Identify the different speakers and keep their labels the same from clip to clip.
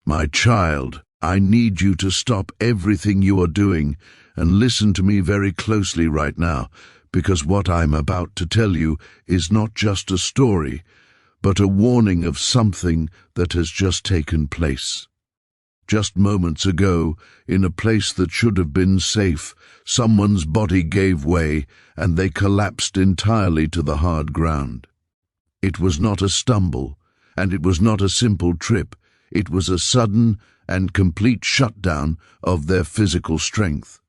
Speaker 1: My child, I need you to stop everything you are doing and listen to me very closely right now, because what I'm about to tell you is not just a story, but a warning of something that has just taken place. Just moments ago, in a place that should have been safe, someone's body gave way and they collapsed entirely to the hard ground. It was not a stumble, and it was not a simple trip. It was a sudden and complete shutdown of their physical strength.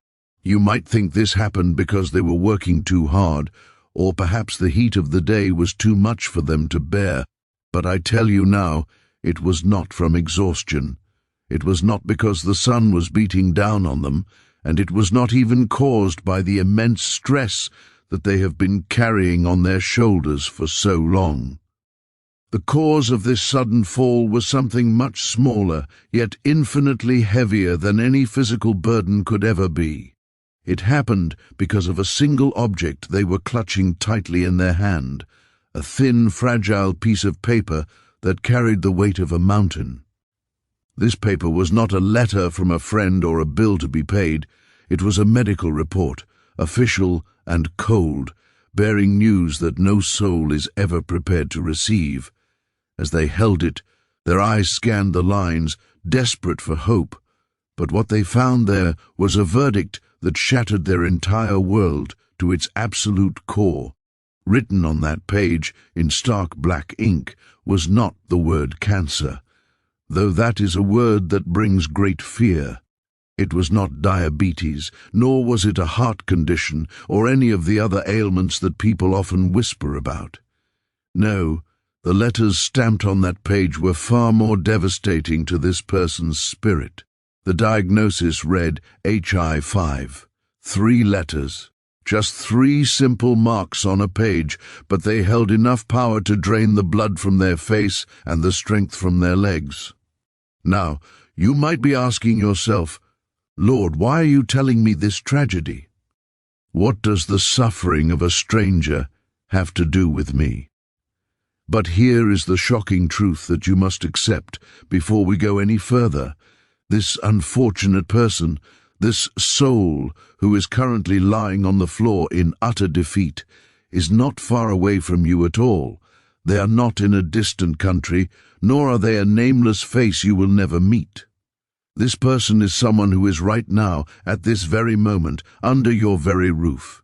Speaker 1: You might think this happened because they were working too hard, or perhaps the heat of the day was too much for them to bear. But I tell you now, it was not from exhaustion. It was not because the sun was beating down on them, and it was not even caused by the immense stress that they have been carrying on their shoulders for so long. The cause of this sudden fall was something much smaller, yet infinitely heavier than any physical burden could ever be. It happened because of a single object they were clutching tightly in their hand, a thin, fragile piece of paper that carried the weight of a mountain. This paper was not a letter from a friend or a bill to be paid. It was a medical report, official and cold, bearing news that no soul is ever prepared to receive. As they held it, their eyes scanned the lines, desperate for hope. But what they found there was a verdict that shattered their entire world to its absolute core. Written on that page, in stark black ink, was not the word cancer, though that is a word that brings great fear. It was not diabetes, nor was it a heart condition or any of the other ailments that people often whisper about. No, the letters stamped on that page were far more devastating to this person's spirit. The diagnosis read HI5. 3 letters. Just 3 simple marks on a page, but they held enough power to drain the blood from their face and the strength from their legs. Now, you might be asking yourself, Lord, why are you telling me this tragedy? What does the suffering of a stranger have to do with me? But here is the shocking truth that you must accept before we go any further. This unfortunate person, this soul who is currently lying on the floor in utter defeat, is not far away from you at all. They are not in a distant country, nor are they a nameless face you will never meet. This person is someone who is right now, at this very moment, under your very roof.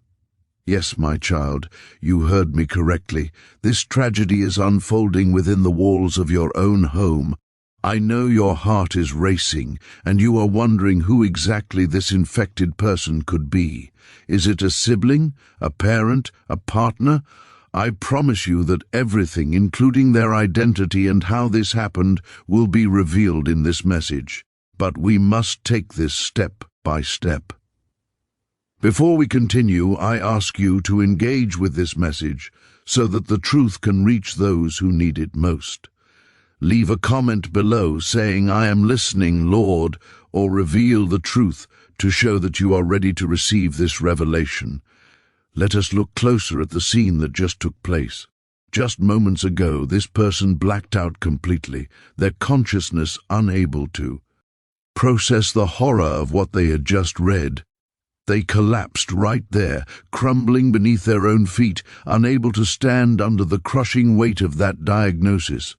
Speaker 1: Yes, my child, you heard me correctly. This tragedy is unfolding within the walls of your own home. I know your heart is racing, and you are wondering who exactly this infected person could be. Is it a sibling, a parent, a partner? I promise you that everything, including their identity and how this happened, will be revealed in this message. But we must take this step by step. Before we continue, I ask you to engage with this message so that the truth can reach those who need it most. Leave a comment below saying, "I am listening, Lord," or reveal the truth to show that you are ready to receive this revelation. Let us look closer at the scene that just took place. Just moments ago, this person blacked out completely, their consciousness unable to process the horror of what they had just read. They collapsed right there, crumbling beneath their own feet, unable to stand under the crushing weight of that diagnosis.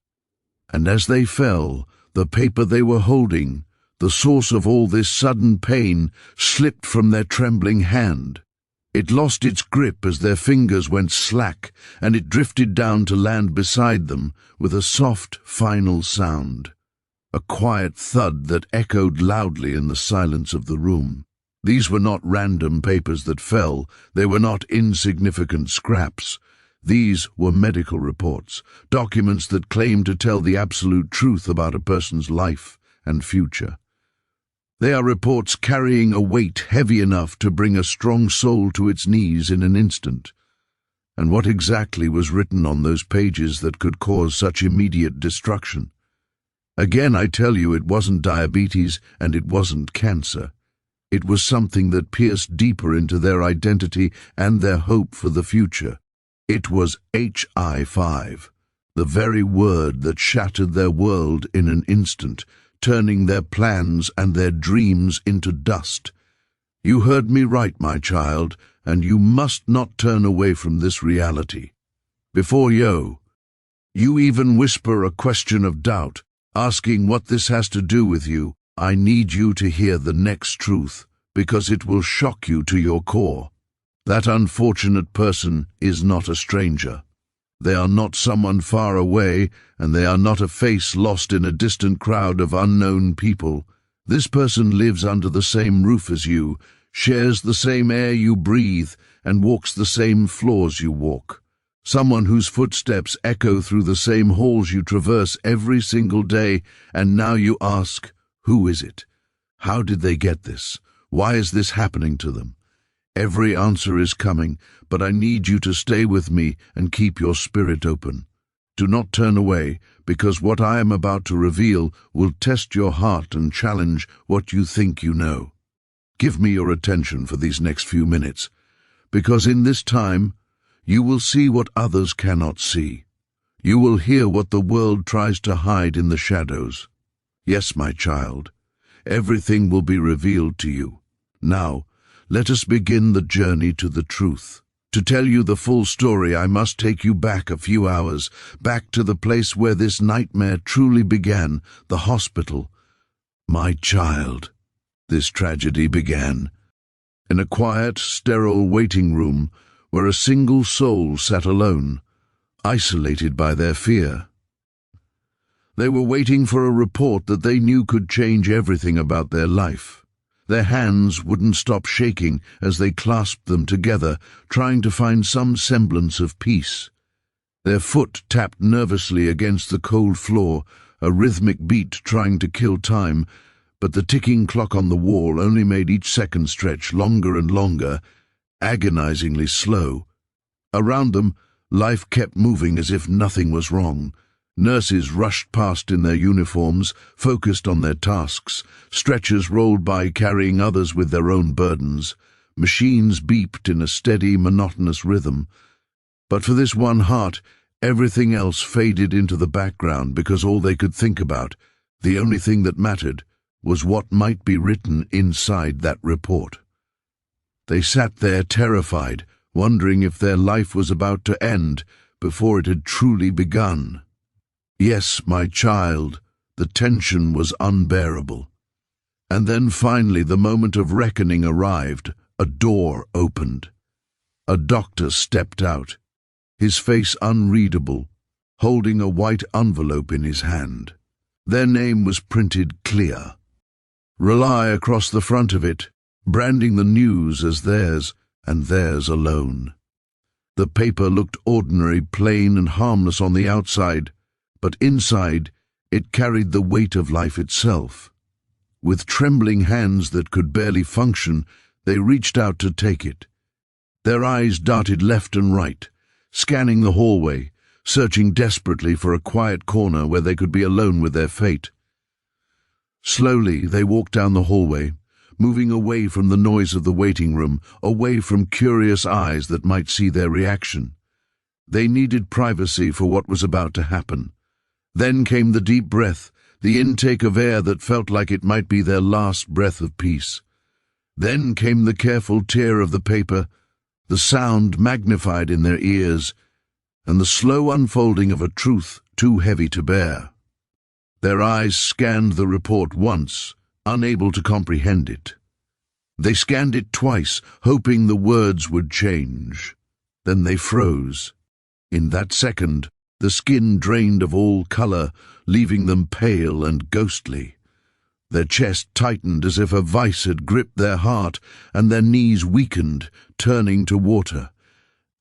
Speaker 1: And as they fell, the paper they were holding, the source of all this sudden pain, slipped from their trembling hand. It lost its grip as their fingers went slack, and it drifted down to land beside them with a soft, final sound. A quiet thud that echoed loudly in the silence of the room. These were not random papers that fell. They were not insignificant scraps. These were medical reports, documents that claim to tell the absolute truth about a person's life and future. They are reports carrying a weight heavy enough to bring a strong soul to its knees in an instant. And what exactly was written on those pages that could cause such immediate destruction? Again, I tell you, it wasn't diabetes and it wasn't cancer. It was something that pierced deeper into their identity and their hope for the future. It was HI5, the very word that shattered their world in an instant, turning their plans and their dreams into dust. You heard me right, my child, and you must not turn away from this reality. Before you even whisper a question of doubt, asking what this has to do with you, I need you to hear the next truth, because it will shock you to your core. That unfortunate person is not a stranger. They are not someone far away, and they are not a face lost in a distant crowd of unknown people. This person lives under the same roof as you, shares the same air you breathe, and walks the same floors you walk. Someone whose footsteps echo through the same halls you traverse every single day, and now you ask, who is it? How did they get this? Why is this happening to them? Every answer is coming, but I need you to stay with me and keep your spirit open. Do not turn away, because what I am about to reveal will test your heart and challenge what you think you know. Give me your attention for these next few minutes, because in this time, you will see what others cannot see. You will hear what the world tries to hide in the shadows. Yes, my child, everything will be revealed to you. Now, let us begin the journey to the truth. To tell you the full story, I must take you back a few hours, back to the place where this nightmare truly began, the hospital. My child, this tragedy began in a quiet, sterile waiting room where a single soul sat alone, isolated by their fear. They were waiting for a report that they knew could change everything about their life. Their hands wouldn't stop shaking as they clasped them together, trying to find some semblance of peace. Their foot tapped nervously against the cold floor, a rhythmic beat trying to kill time, but the ticking clock on the wall only made each second stretch longer and longer, agonizingly slow. Around them, life kept moving as if nothing was wrong. Nurses rushed past in their uniforms, focused on their tasks. Stretchers rolled by carrying others with their own burdens. Machines beeped in a steady, monotonous rhythm. But for this one heart, everything else faded into the background because all they could think about, the only thing that mattered, was what might be written inside that report. They sat there terrified, wondering if their life was about to end before it had truly begun. Yes, my child, the tension was unbearable. And then finally the moment of reckoning arrived. A door opened. A doctor stepped out, his face unreadable, holding a white envelope in his hand. Their name was printed clear. Rely across the front of it, branding the news as theirs and theirs alone. The paper looked ordinary, plain and harmless on the outside, but inside it carried the weight of life itself. With trembling hands that could barely function, they reached out to take it. Their eyes darted left and right, scanning the hallway, searching desperately for a quiet corner where they could be alone with their fate. Slowly they walked down the hallway, moving away from the noise of the waiting room, away from curious eyes that might see their reaction. They needed privacy for what was about to happen. Then came the deep breath, the intake of air that felt like it might be their last breath of peace. Then came the careful tear of the paper, the sound magnified in their ears, and the slow unfolding of a truth too heavy to bear. Their eyes scanned the report once, unable to comprehend it. They scanned it twice, hoping the words would change. Then they froze. In that second, the skin drained of all color, leaving them pale and ghostly. Their chest tightened as if a vice had gripped their heart, and their knees weakened, turning to water.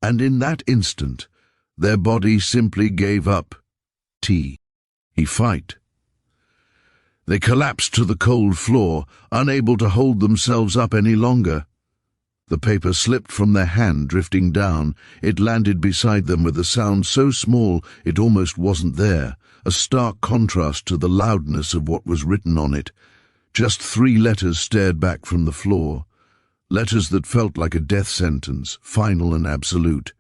Speaker 1: And in that instant, their body simply gave up. Fight. They collapsed to the cold floor, unable to hold themselves up any longer. The paper slipped from their hand, drifting down. It landed beside them with a sound so small it almost wasn't there, a stark contrast to the loudness of what was written on it. Just 3 letters stared back from the floor, letters that felt like a death sentence, final and absolute.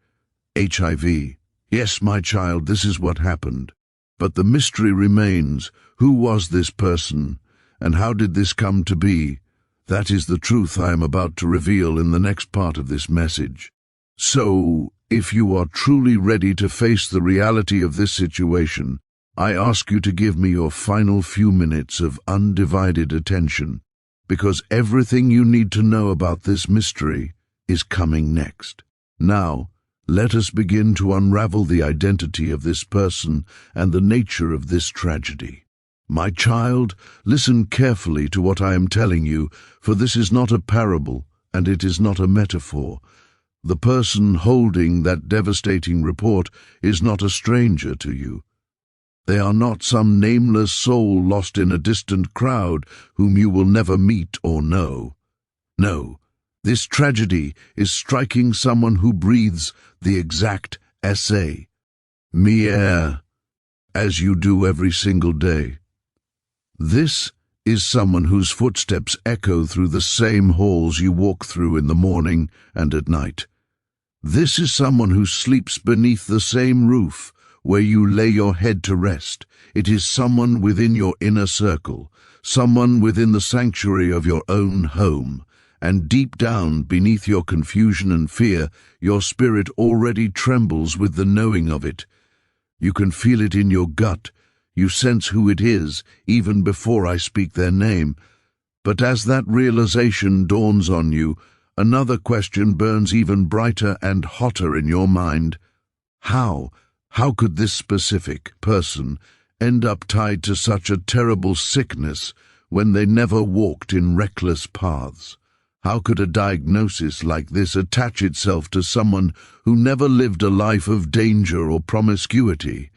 Speaker 1: HIV. Yes, my child, this is what happened. But the mystery remains. Who was this person, and how did this come to be? That is the truth I am about to reveal in the next part of this message. So, if you are truly ready to face the reality of this situation, I ask you to give me your final few minutes of undivided attention, because everything you need to know about this mystery is coming next. Now, let us begin to unravel the identity of this person and the nature of this tragedy. My child, listen carefully to what I am telling you, for this is not a parable and it is not a metaphor. The person holding that devastating report is not a stranger to you. They are not some nameless soul lost in a distant crowd whom you will never meet or know. No, this tragedy is striking someone who breathes the exact essay, me air, as you do every single day. This is someone whose footsteps echo through the same halls you walk through in the morning and at night. This is someone who sleeps beneath the same roof where you lay your head to rest. It is someone within your inner circle, someone within the sanctuary of your own home. And deep down, beneath your confusion and fear, your spirit already trembles with the knowing of it. You can feel it in your gut. You sense who it is, even before I speak their name. But as that realization dawns on you, another question burns even brighter and hotter in your mind. How could this specific person end up tied to such a terrible sickness when they never walked in reckless paths? How could a diagnosis like this attach itself to someone who never lived a life of danger or promiscuity?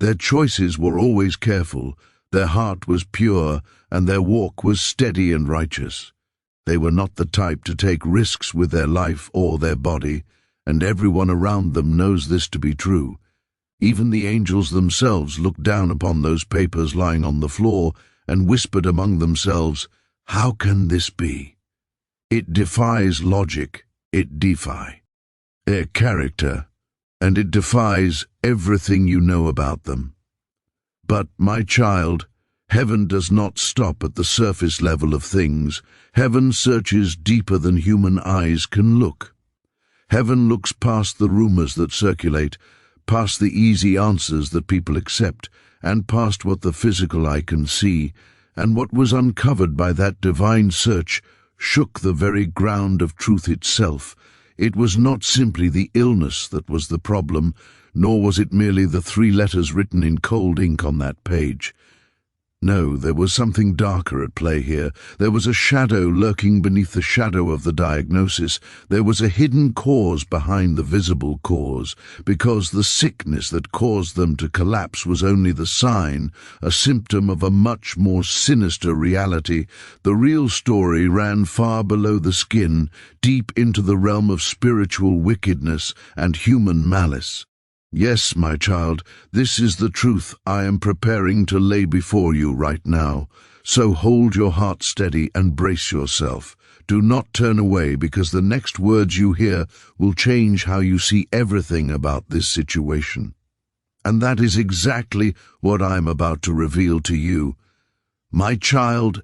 Speaker 1: Their choices were always careful, their heart was pure, and their walk was steady and righteous. They were not the type to take risks with their life or their body, and everyone around them knows this to be true. Even the angels themselves looked down upon those papers lying on the floor and whispered among themselves, "How can this be?" It defies logic, it defies their character, and it defies everything you know about them. But, my child, heaven does not stop at the surface level of things. Heaven searches deeper than human eyes can look. Heaven looks past the rumors that circulate, past the easy answers that people accept, and past what the physical eye can see, and what was uncovered by that divine search shook the very ground of truth itself. It was not simply the illness that was the problem, nor was it merely the 3 letters written in cold ink on that page. No, there was something darker at play here. There was a shadow lurking beneath the shadow of the diagnosis. There was a hidden cause behind the visible cause, because the sickness that caused them to collapse was only the sign, a symptom of a much more sinister reality. The real story ran far below the skin, deep into the realm of spiritual wickedness and human malice. Yes, my child, this is the truth I am preparing to lay before you right now. So hold your heart steady and brace yourself. Do not turn away, because the next words you hear will change how you see everything about this situation. And that is exactly what I am about to reveal to you. My child,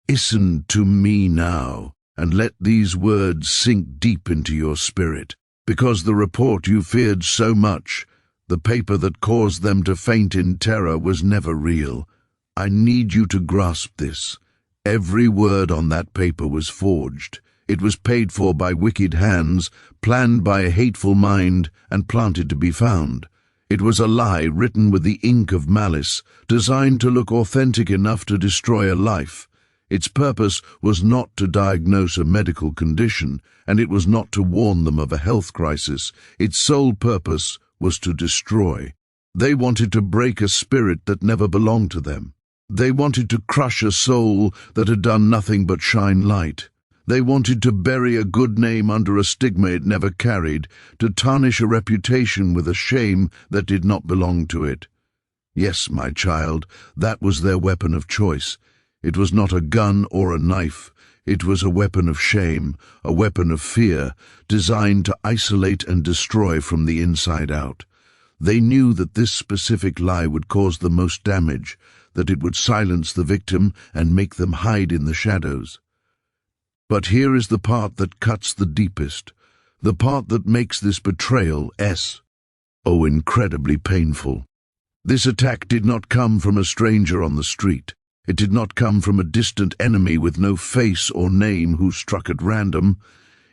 Speaker 1: listen to me now, and let these words sink deep into your spirit. Because the report you feared so much, the paper that caused them to faint in terror, was never real. I need you to grasp this. Every word on that paper was forged. It was paid for by wicked hands, planned by a hateful mind, and planted to be found. It was a lie written with the ink of malice, designed to look authentic enough to destroy a life. Its purpose was not to diagnose a medical condition, and it was not to warn them of a health crisis. Its sole purpose was to destroy. They wanted to break a spirit that never belonged to them. They wanted to crush a soul that had done nothing but shine light. They wanted to bury a good name under a stigma it never carried, to tarnish a reputation with a shame that did not belong to it. Yes, my child, that was their weapon of choice. It was not a gun or a knife. It was a weapon of shame, a weapon of fear, designed to isolate and destroy from the inside out. They knew that this specific lie would cause the most damage. that it would silence the victim and make them hide in the shadows. But here is the part that cuts the deepest, the part that makes this betrayal incredibly painful. This attack did not come from a stranger on the street. It did not come from a distant enemy with no face or name who struck at random.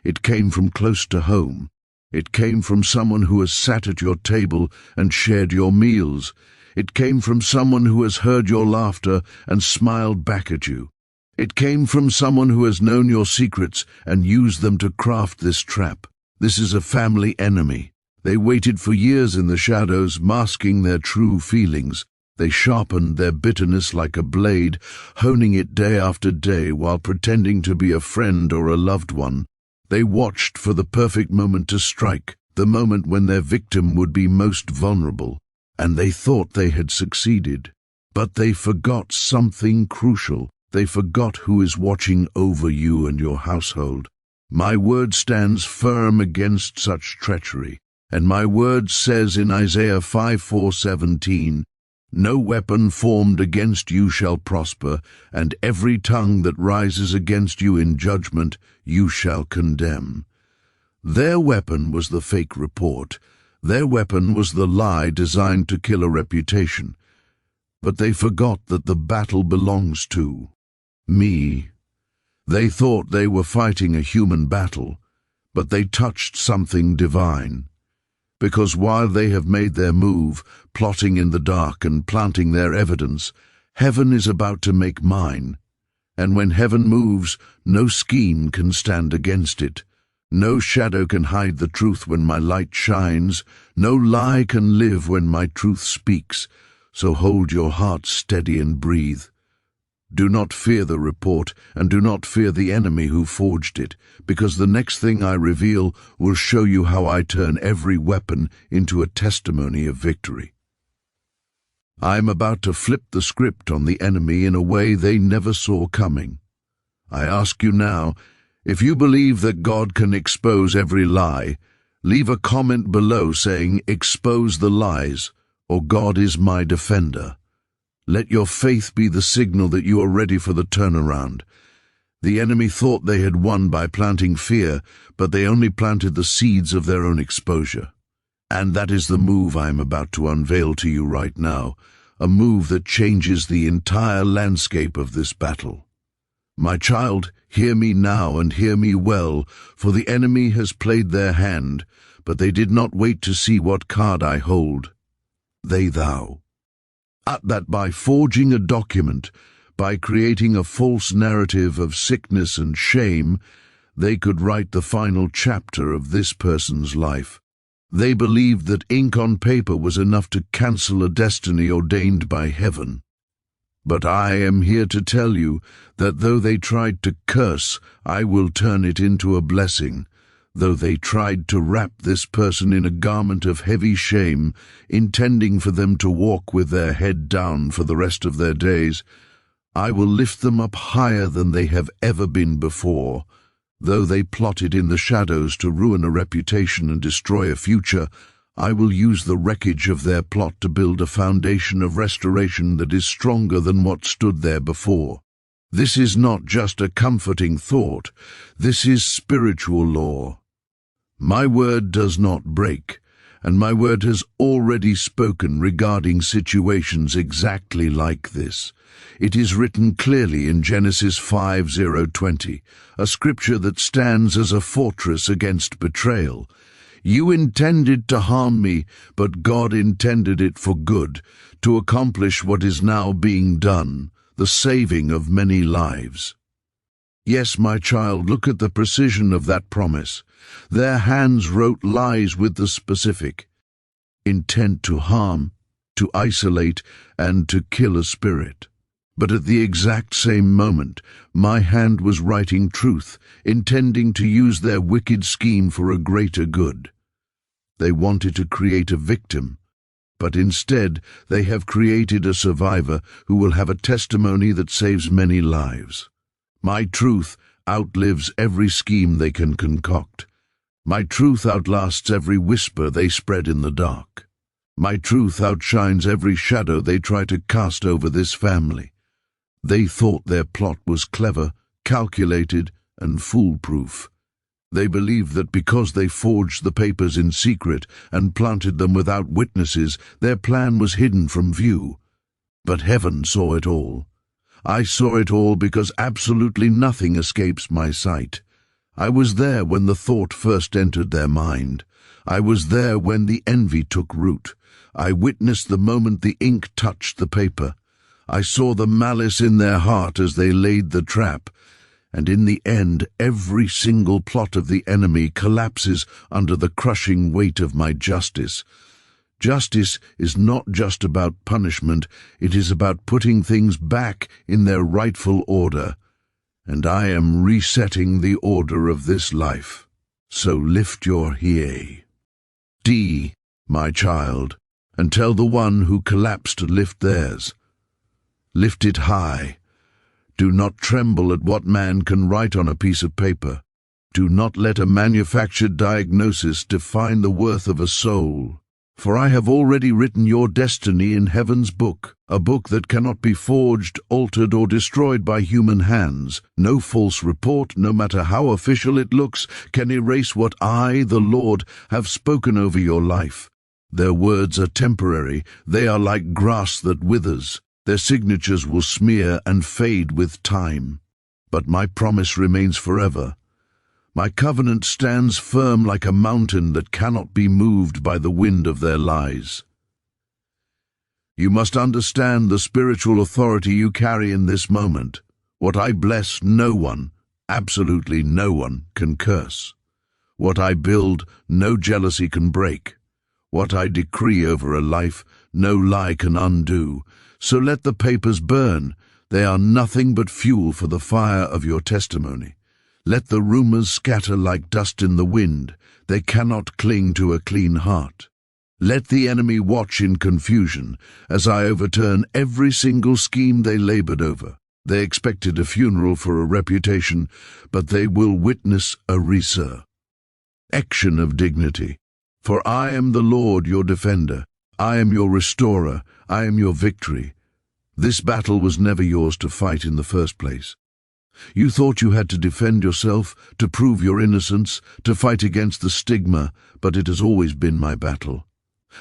Speaker 1: It came from close to home. It came from someone who has sat at your table and shared your meals. It came from someone who has heard your laughter and smiled back at you. It came from someone who has known your secrets and used them to craft this trap. This is a family enemy. They waited for years in the shadows, masking their true feelings. They sharpened their bitterness like a blade, honing it day after day while pretending to be a friend or a loved one. They watched for the perfect moment to strike, the moment when their victim would be most vulnerable, and they thought they had succeeded. But they forgot something crucial. They forgot who is watching over you and your household. My word stands firm against such treachery. And my word says in Isaiah 5:17, "No weapon formed against you shall prosper, and every tongue that rises against you in judgment you shall condemn." Their weapon was the fake report. Their weapon was the lie designed to kill a reputation. But they forgot that the battle belongs to me. They thought they were fighting a human battle, but they touched something divine. Because while they have made their move, plotting in the dark and planting their evidence, heaven is about to make mine. And when heaven moves, no scheme can stand against it. No shadow can hide the truth when my light shines. No lie can live when my truth speaks. So hold your heart steady and breathe. Do not fear the report, and do not fear the enemy who forged it, because the next thing I reveal will show you how I turn every weapon into a testimony of victory. I am about to flip the script on the enemy in a way they never saw coming. I ask you now, if you believe that God can expose every lie, leave a comment below saying, "Expose the lies," or "God is my defender." Let your faith be the signal that you are ready for the turnaround. The enemy thought they had won by planting fear, but they only planted the seeds of their own exposure. And that is the move I am about to unveil to you right now, a move that changes the entire landscape of this battle. My child, hear me now and hear me well, for the enemy has played their hand, but they did not wait to see what card I hold. Thou. That by forging a document, by creating a false narrative of sickness and shame, they could write the final chapter of this person's life. They believed that ink on paper was enough to cancel a destiny ordained by heaven. But I am here to tell you that though they tried to curse, I will turn it into a blessing. Though they tried to wrap this person in a garment of heavy shame, intending for them to walk with their head down for the rest of their days, I will lift them up higher than they have ever been before. Though they plotted in the shadows to ruin a reputation and destroy a future, I will use the wreckage of their plot to build a foundation of restoration that is stronger than what stood there before. This is not just a comforting thought, this is spiritual law. My word does not break, and my word has already spoken regarding situations exactly like this. It is written clearly in Genesis 5:20, a scripture that stands as a fortress against betrayal. You intended to harm me, but God intended it for good, to accomplish what is now being done, the saving of many lives. Yes, my child, look at the precision of that promise. Their hands wrote lies with the specific intent to harm, to isolate, and to kill a spirit. But at the exact same moment, my hand was writing truth, intending to use their wicked scheme for a greater good. They wanted to create a victim, but instead they have created a survivor who will have a testimony that saves many lives. My truth outlives every scheme they can concoct. My truth outlasts every whisper they spread in the dark. My truth outshines every shadow they try to cast over this family. They thought their plot was clever, calculated, and foolproof. They believed that because they forged the papers in secret and planted them without witnesses, their plan was hidden from view. But heaven saw it all. I saw it all because absolutely nothing escapes my sight. I was there when the thought first entered their mind. I was there when the envy took root. I witnessed the moment the ink touched the paper. I saw the malice in their heart as they laid the trap. And in the end, every single plot of the enemy collapses under the crushing weight of my justice. Justice is not just about punishment, it is about putting things back in their rightful order. And I am resetting the order of this life. So lift your head, my child, and tell the one who collapsed to lift theirs. Lift it high. Do not tremble at what man can write on a piece of paper. Do not let a manufactured diagnosis define the worth of a soul. For I have already written your destiny in heaven's book, a book that cannot be forged, altered, or destroyed by human hands. No false report, no matter how official it looks, can erase what I, the Lord, have spoken over your life. Their words are temporary. They are like grass that withers. Their signatures will smear and fade with time. But my promise remains forever. My covenant stands firm like a mountain that cannot be moved by the wind of their lies. You must understand the spiritual authority you carry in this moment. What I bless, no one, absolutely no one, can curse. What I build, no jealousy can break. What I decree over a life, no lie can undo. So let the papers burn. They are nothing but fuel for the fire of your testimony. Let the rumors scatter like dust in the wind. They cannot cling to a clean heart. Let the enemy watch in confusion as I overturn every single scheme they labored over. They expected a funeral for a reputation, but they will witness a resurrection of dignity. For I am the Lord your defender. I am your restorer. I am your victory. This battle was never yours to fight in the first place. You thought you had to defend yourself, to prove your innocence, to fight against the stigma, but it has always been my battle.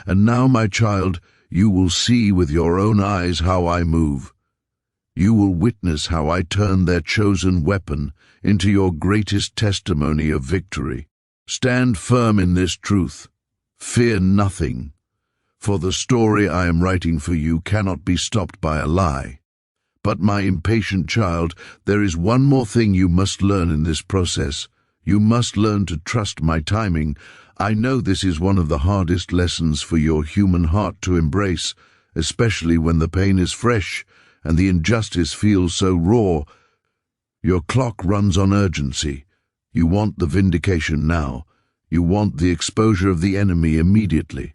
Speaker 1: And now, my child, you will see with your own eyes how I move. You will witness how I turn their chosen weapon into your greatest testimony of victory. Stand firm in this truth. Fear nothing. For the story I am writing for you cannot be stopped by a lie. But my impatient child, there is one more thing you must learn in this process. You must learn to trust my timing. I know this is one of the hardest lessons for your human heart to embrace, especially when the pain is fresh and the injustice feels so raw. Your clock runs on urgency. You want the vindication now. You want the exposure of the enemy immediately.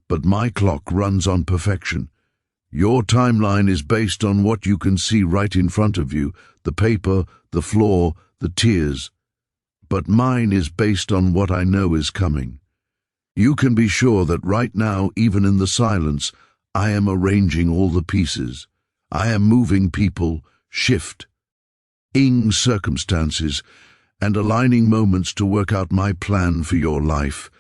Speaker 1: But my clock runs on perfection. Your timeline is based on what you can see right in front of you, the paper, the floor, the tears. But mine is based on what I know is coming. You can be sure that right now, even in the silence, I am arranging all the pieces. I am moving people, shifting circumstances, and aligning moments to work out my plan for your life.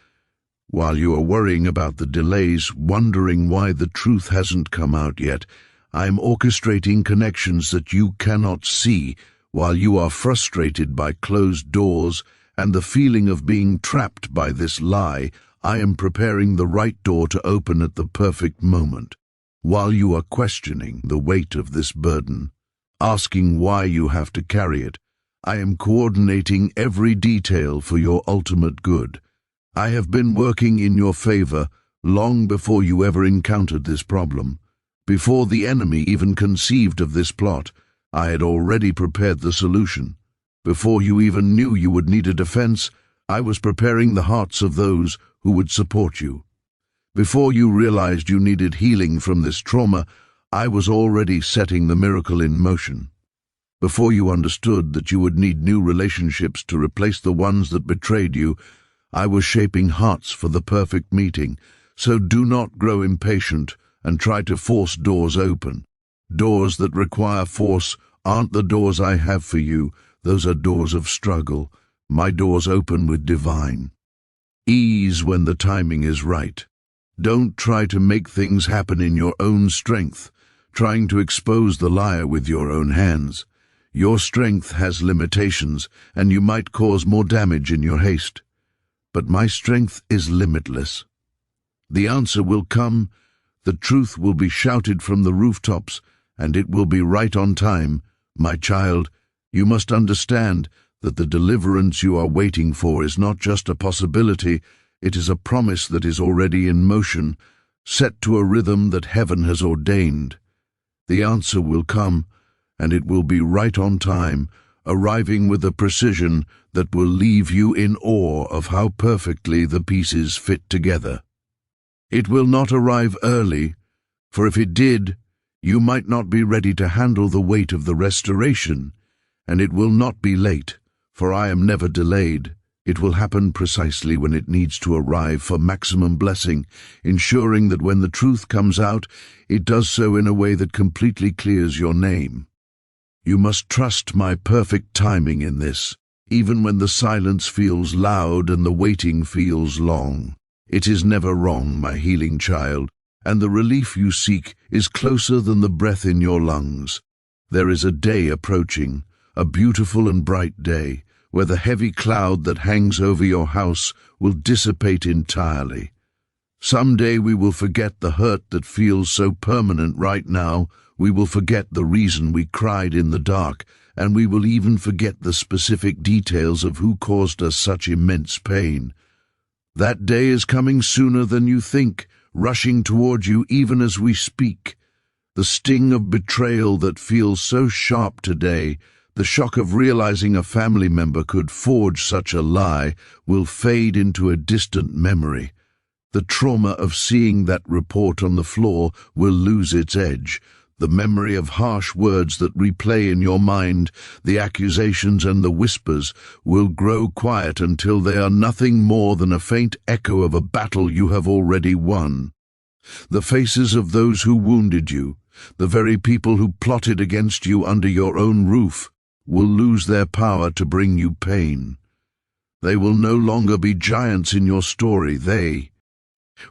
Speaker 1: While you are worrying about the delays, wondering why the truth hasn't come out yet, I am orchestrating connections that you cannot see. While you are frustrated by closed doors and the feeling of being trapped by this lie, I am preparing the right door to open at the perfect moment. While you are questioning the weight of this burden, asking why you have to carry it, I am coordinating every detail for your ultimate good. I have been working in your favor long before you ever encountered this problem. Before the enemy even conceived of this plot, I had already prepared the solution. Before you even knew you would need a defense, I was preparing the hearts of those who would support you. Before you realized you needed healing from this trauma, I was already setting the miracle in motion. Before you understood that you would need new relationships to replace the ones that betrayed you, I was shaping hearts for the perfect meeting, So do not grow impatient and try to force doors open. Doors that require force aren't the doors I have for you. Those are doors of struggle. My doors open with divine ease when the timing is right. Don't try to make things happen in your own strength, trying to expose the liar with your own hands. Your strength has limitations, and you might cause more damage in your haste. But my strength is limitless. The answer will come, the truth will be shouted from the rooftops, and it will be right on time. My child, you must understand that the deliverance you are waiting for is not just a possibility, it is a promise that is already in motion, set to a rhythm that heaven has ordained. The answer will come, and it will be right on time, arriving with a precision that will leave you in awe of how perfectly the pieces fit together. It will not arrive early, for if it did, you might not be ready to handle the weight of the restoration, and it will not be late, for I am never delayed. It will happen precisely when it needs to arrive for maximum blessing, ensuring that when the truth comes out, it does so in a way that completely clears your name. You must trust my perfect timing in this, even when the silence feels loud and the waiting feels long. It is never wrong, my healing child, and the relief you seek is closer than the breath in your lungs. There is a day approaching, a beautiful and bright day, where the heavy cloud that hangs over your house will dissipate entirely. Someday we will forget the hurt that feels so permanent right now. We will forget the reason we cried in the dark, and we will even forget the specific details of who caused us such immense pain. That day is coming sooner than you think, rushing toward you even as we speak. The sting of betrayal that feels so sharp today, the shock of realizing a family member could forge such a lie, will fade into a distant memory. The trauma of seeing that report on the floor will lose its edge. The memory of harsh words that replay in your mind, the accusations and the whispers, will grow quiet until they are nothing more than a faint echo of a battle you have already won. The faces of those who wounded you, the very people who plotted against you under your own roof, will lose their power to bring you pain. They will no longer be giants in your story. They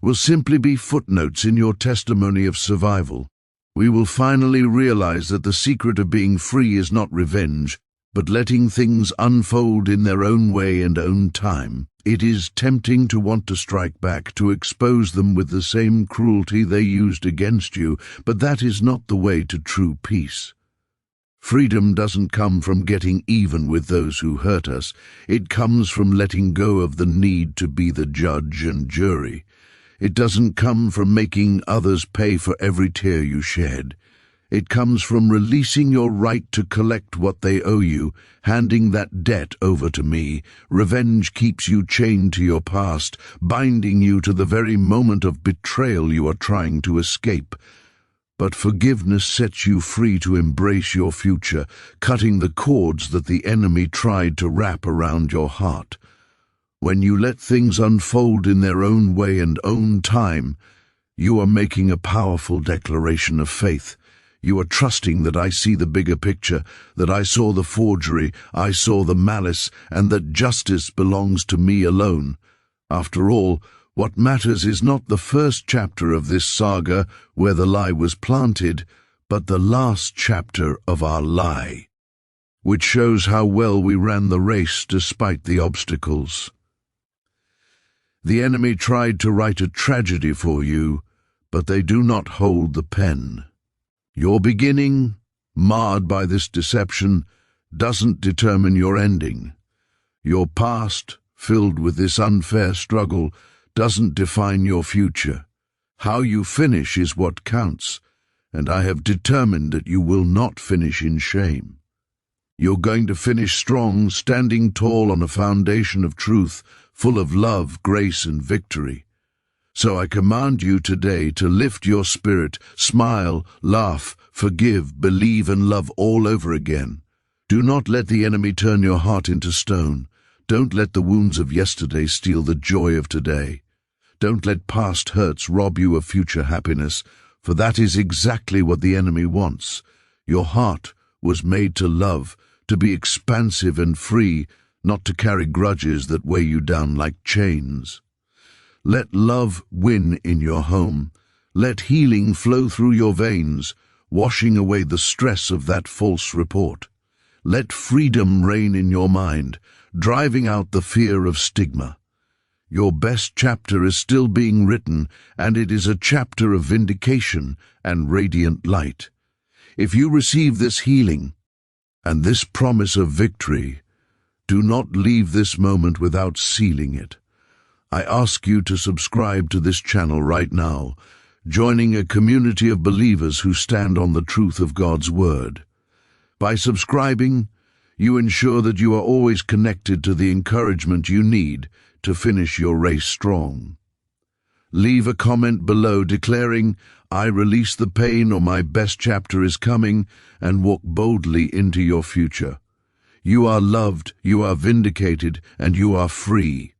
Speaker 1: will simply be footnotes in your testimony of survival. We will finally realize that the secret of being free is not revenge, but letting things unfold in their own way and own time. It is tempting to want to strike back, to expose them with the same cruelty they used against you, but that is not the way to true peace. Freedom doesn't come from getting even with those who hurt us. It comes from letting go of the need to be the judge and jury. It doesn't come from making others pay for every tear you shed. It comes from releasing your right to collect what they owe you, handing that debt over to me. Revenge keeps you chained to your past, binding you to the very moment of betrayal you are trying to escape. But forgiveness sets you free to embrace your future, cutting the cords that the enemy tried to wrap around your heart. When you let things unfold in their own way and own time, you are making a powerful declaration of faith. You are trusting that I see the bigger picture, that I saw the forgery, I saw the malice, and that justice belongs to me alone. After all, what matters is not the first chapter of this saga where the lie was planted, but the last chapter of our lie, which shows how well we ran the race despite the obstacles. The enemy tried to write a tragedy for you, but they do not hold the pen. Your beginning, marred by this deception, doesn't determine your ending. Your past, filled with this unfair struggle, doesn't define your future. How you finish is what counts, and I have determined that you will not finish in shame. You're going to finish strong, standing tall on a foundation of truth, full of love, grace, and victory. So I command you today to lift your spirit, smile, laugh, forgive, believe, and love all over again. Do not let the enemy turn your heart into stone. Don't let the wounds of yesterday steal the joy of today. Don't let past hurts rob you of future happiness, for that is exactly what the enemy wants. Your heart was made to love, to be expansive and free, not to carry grudges that weigh you down like chains. Let love win in your home. Let healing flow through your veins, washing away the stress of that false report. Let freedom reign in your mind, driving out the fear of stigma. Your best chapter is still being written, and it is a chapter of vindication and radiant light. If you receive this healing and this promise of victory, do not leave this moment without sealing it. I ask you to subscribe to this channel right now, joining a community of believers who stand on the truth of God's Word. By subscribing, you ensure that you are always connected to the encouragement you need to finish your race strong. Leave a comment below declaring, "I release the pain," or "My best chapter is coming," and walk boldly into your future. You are loved, you are vindicated, and you are free.